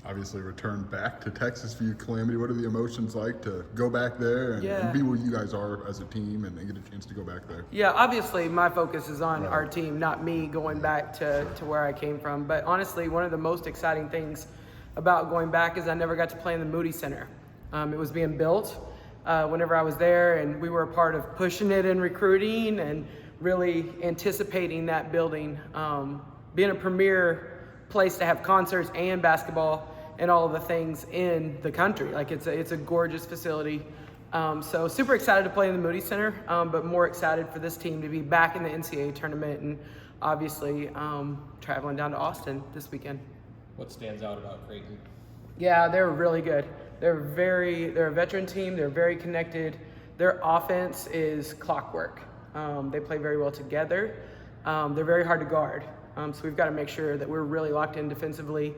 obviously returned back to Texas for you, Calamity. What are the emotions like to go back there and be where you guys are as a team and get a chance to go back there? Yeah, obviously my focus is on our team, not me going back to where I came from. But honestly, one of the most exciting things about going back is I never got to play in the Moody Center. It was being built whenever I was there, and we were a part of pushing it in recruiting and really anticipating that building being a premier place to have concerts and basketball and all of the things in the country. Like it's a gorgeous facility. So super excited to play in the Moody Center, but more excited for this team to be back in the NCAA tournament and obviously traveling down to Austin this weekend. What stands out about Creighton? Yeah, they're really good. They're a veteran team. They're very connected. Their offense is clockwork. They play very well together. They're very hard to guard. So we've got to make sure that we're really locked in defensively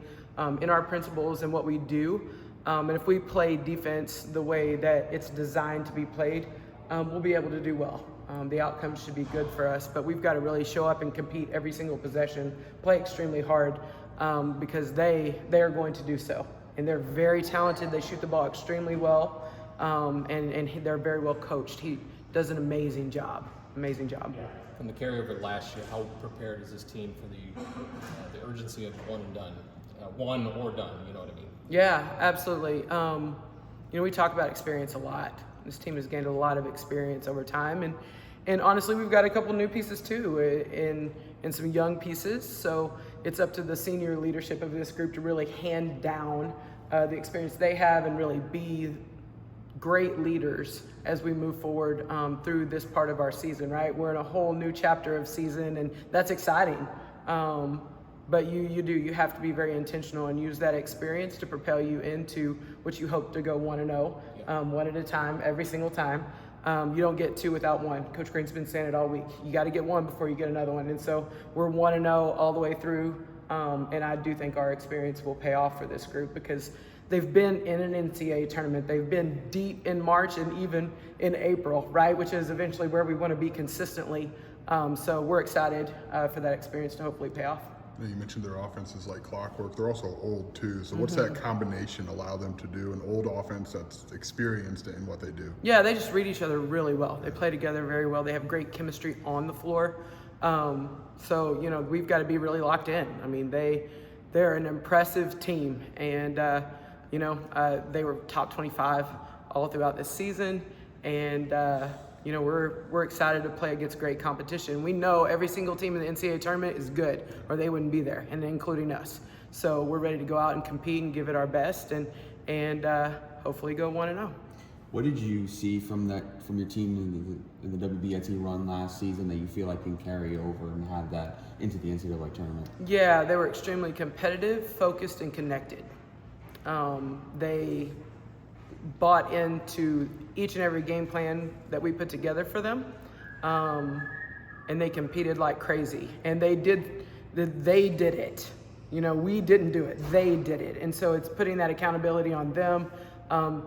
in our principles and what we do. And if we play defense the way that it's designed to be played, we'll be able to do well. The outcomes should be good for us, but we've got to really show up and compete every single possession, play extremely hard because they are going to do so. And they're very talented. They shoot the ball extremely well, and they're very well coached. He does an amazing job. Amazing job. From the carryover last year, how prepared is this team for the urgency of one and done, one or done? You know what I mean? Yeah, absolutely. We talk about experience a lot. This team has gained a lot of experience over time, and honestly, we've got a couple new pieces too, in some young pieces. So it's up to the senior leadership of this group to really hand down the experience they have and really be great leaders as we move forward through this part of our season, right? We're in a whole new chapter of season, and that's exciting. But you have to be very intentional and use that experience to propel you into what you hope to go 1-0, one at a time, every single time. You don't get two without one. Coach Creighton's been saying it all week. You got to get one before you get another one. And so we're 1-0 all the way through. And I do think our experience will pay off for this group because they've been in an NCAA tournament. They've been deep in March and even in April, right? Which is eventually where we want to be consistently. So we're excited for that experience to hopefully pay off. You mentioned their offense is like clockwork. They're also old too. So what's that combination allow them to do? An old offense that's experienced in what they do. Yeah, they just read each other really well. They play together very well. They have great chemistry on the floor. So we've got to be really locked in. I mean, they're an impressive team, and they were top 25 all throughout this season, and we're excited to play against great competition. We know every single team in the NCAA tournament is good, or they wouldn't be there, and including us. So we're ready to go out and compete and give it our best, and hopefully go 1-0. What did you see from your team in the WBIT run last season that you feel like can carry over and have that into the NCAA tournament? Yeah, they were extremely competitive, focused, and connected. They bought into each and every game plan that we put together for them, and they competed like crazy. And they did it. We didn't do it. They did it. And so it's putting that accountability on them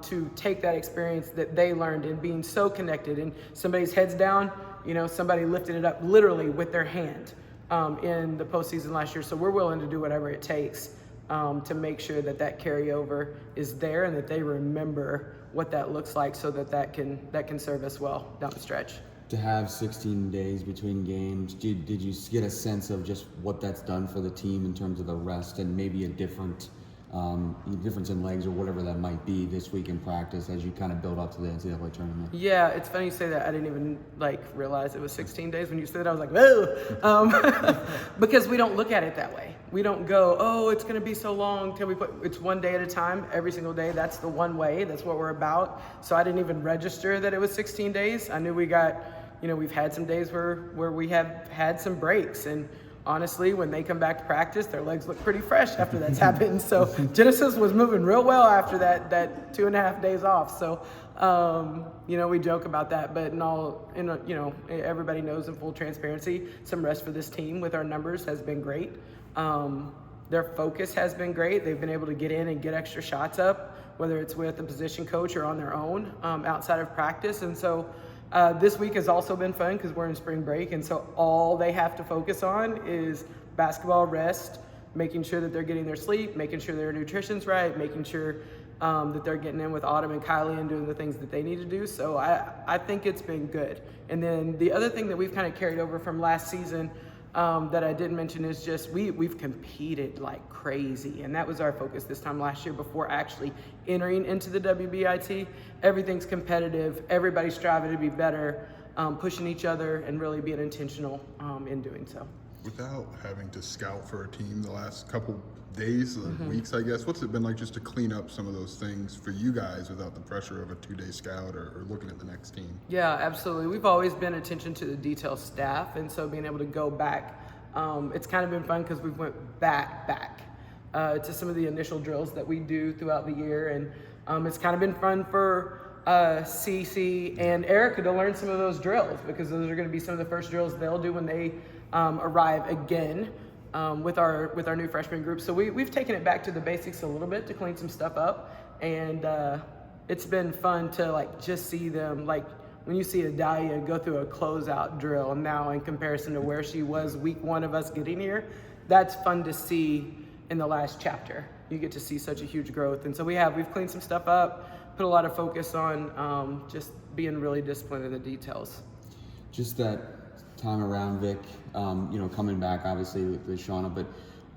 to take that experience that they learned and being so connected. And somebody's head's down, somebody lifted it up literally with their hand in the postseason last year. So we're willing to do whatever it takes to make sure that carryover is there and that they remember what that looks like so that can serve us well down the stretch. To have 16 days between games, did you get a sense of just what that's done for the team in terms of the rest and maybe a difference in legs or whatever that might be this week in practice as you kind of build up to the NCAA tournament? Yeah, it's funny you say that. I didn't even realize it was 16 days. When you said it, I was like, whoa, because we don't look at it that way. We don't go, oh, it's going to be so long till it's one day at a time, every single day. That's the one way. That's what we're about. So I didn't even register that it was 16 days. I knew we've had some days where we have had some breaks, and honestly, when they come back to practice, their legs look pretty fresh after that's happened. So Genesis was moving real well after that 2.5 days off. So, we joke about that, but everybody knows in full transparency, some rest for this team with our numbers has been great. Their focus has been great. They've been able to get in and get extra shots up, whether it's with a position coach or on their own outside of practice. And so this week has also been fun because we're in spring break, and so all they have to focus on is basketball, rest, making sure that they're getting their sleep, making sure their nutrition's right, making sure that they're getting in with Autumn and Kylie and doing the things that they need to do. So I think it's been good. And then the other thing that we've kind of carried over from last season that I didn't mention is just we've competed like crazy, and that was our focus this time last year before actually entering into the WBIT. Everything's competitive, everybody's striving to be better, pushing each other and really being intentional in doing so. Without having to scout for a team the last couple days or weeks, I guess, what's it been like just to clean up some of those things for you guys without the pressure of a 2-day scout or looking at the next team? Yeah, absolutely. We've always been attention to the detail staff, and so being able to go back, it's kind of been fun because we went back to some of the initial drills that we do throughout the year, and it's kind of been fun for Cece and Erica to learn some of those drills, because those are going to be some of the first drills they'll do when they arrive again with our new freshman group. So we've taken it back to the basics a little bit to clean some stuff up, and it's been fun to like just see them, like when you see Adalia go through a closeout drill now in comparison to where she was week 1 of us getting here. That's fun to see in the last chapter. You get to see such a huge growth, and so we've cleaned some stuff up, put a lot of focus on just being really disciplined in the details. Just that time around, Vic, coming back obviously with Shauna, but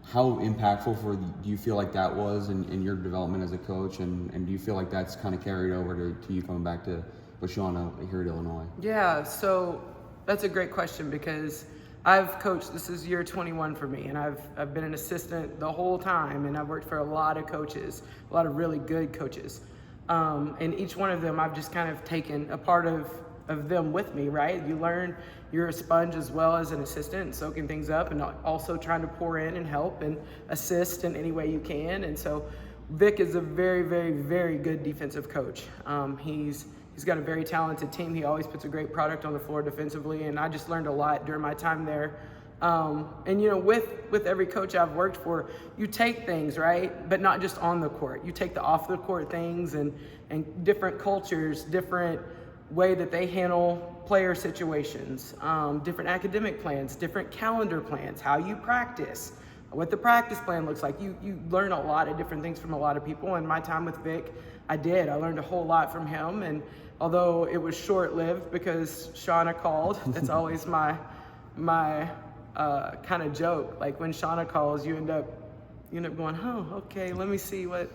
how impactful do you feel like that was in your development as a coach, and do you feel like that's kind of carried over to you coming back to Shauna here at Illinois? Yeah, so that's a great question, because I've coached, this is year 21 for me, and I've been an assistant the whole time, and I've worked for a lot of coaches, a lot of really good coaches, and each one of them I've just kind of taken a part of them with me, right? You learn, you're a sponge as well as an assistant, soaking things up and also trying to pour in and help and assist in any way you can. And so Vic is a very, very, very good defensive coach. He's got a very talented team. He always puts a great product on the floor defensively, and I just learned a lot during my time there. And with every coach I've worked for, you take things, right, but not just on the court. You take the off the court things and different cultures, different way that they handle player situations, different academic plans, different calendar plans, how you practice, what the practice plan looks like. You learn a lot of different things from a lot of people. And my time with Vic, I learned a whole lot from him. And although it was short-lived because Shauna called, that's always my kind of joke. Like when Shauna calls, you end up going, oh, okay, let me see what,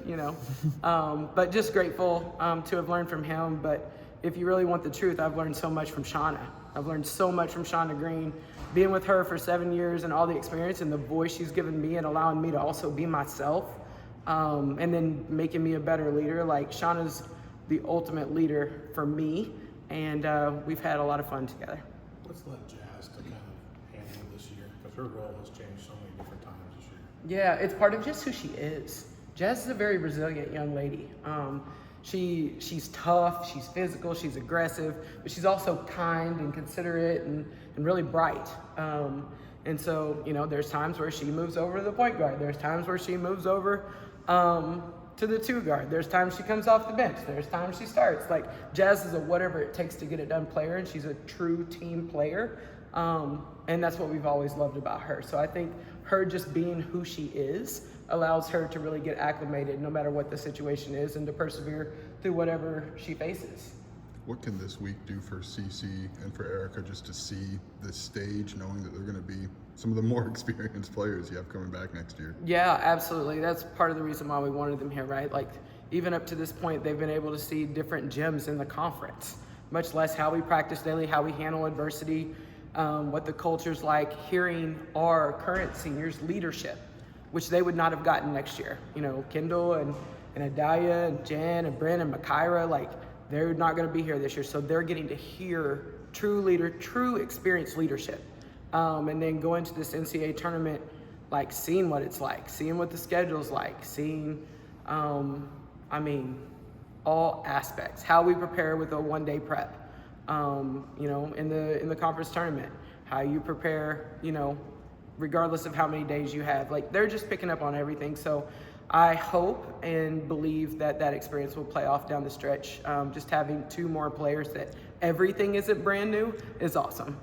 but just grateful to have learned from him. But if you really want the truth, I've learned so much from Shauna. I've learned so much from Shauna Green, being with her for 7 years and all the experience and the voice she's given me and allowing me to also be myself, and then making me a better leader. Like Shauna's the ultimate leader for me, and we've had a lot of fun together. What's led Jazz to kind of handle this year? Because her role has changed so many different times this year. Yeah, it's part of just who she is. Jazz is a very resilient young lady. She's tough, she's physical, she's aggressive, but she's also kind and considerate and really bright. And so, there's times where she moves over to the point guard. There's times where she moves over to the 2 guard. There's times she comes off the bench. There's times she starts. Like, Jazz is a whatever it takes to get it done player, and she's a true team player. And that's what we've always loved about her. So I think her just being who she is allows her to really get acclimated no matter what the situation is, and to persevere through whatever she faces. What can this week do for Cece and for Erica just to see this stage, knowing that they're going to be some of the more experienced players you have coming back next year? Yeah, absolutely. That's part of the reason why we wanted them here, right? Like, even up to this point, they've been able to see different gems in the conference, much less how we practice daily, how we handle adversity, what the culture's like, hearing our current seniors' leadership, which they would not have gotten next year. Kendall and Adalia and Jen and Bryn and Makira, like, they're not going to be here this year. So they're getting to hear true experienced leadership. And then go into this NCAA tournament, like seeing what it's like, seeing what the schedule's like, seeing, all aspects, how we prepare with a 1-day prep, in the conference tournament, how you prepare, regardless of how many days you have. Like, they're just picking up on everything. So I hope and believe that experience will play off down the stretch. Just having 2 more players that everything isn't brand new is awesome.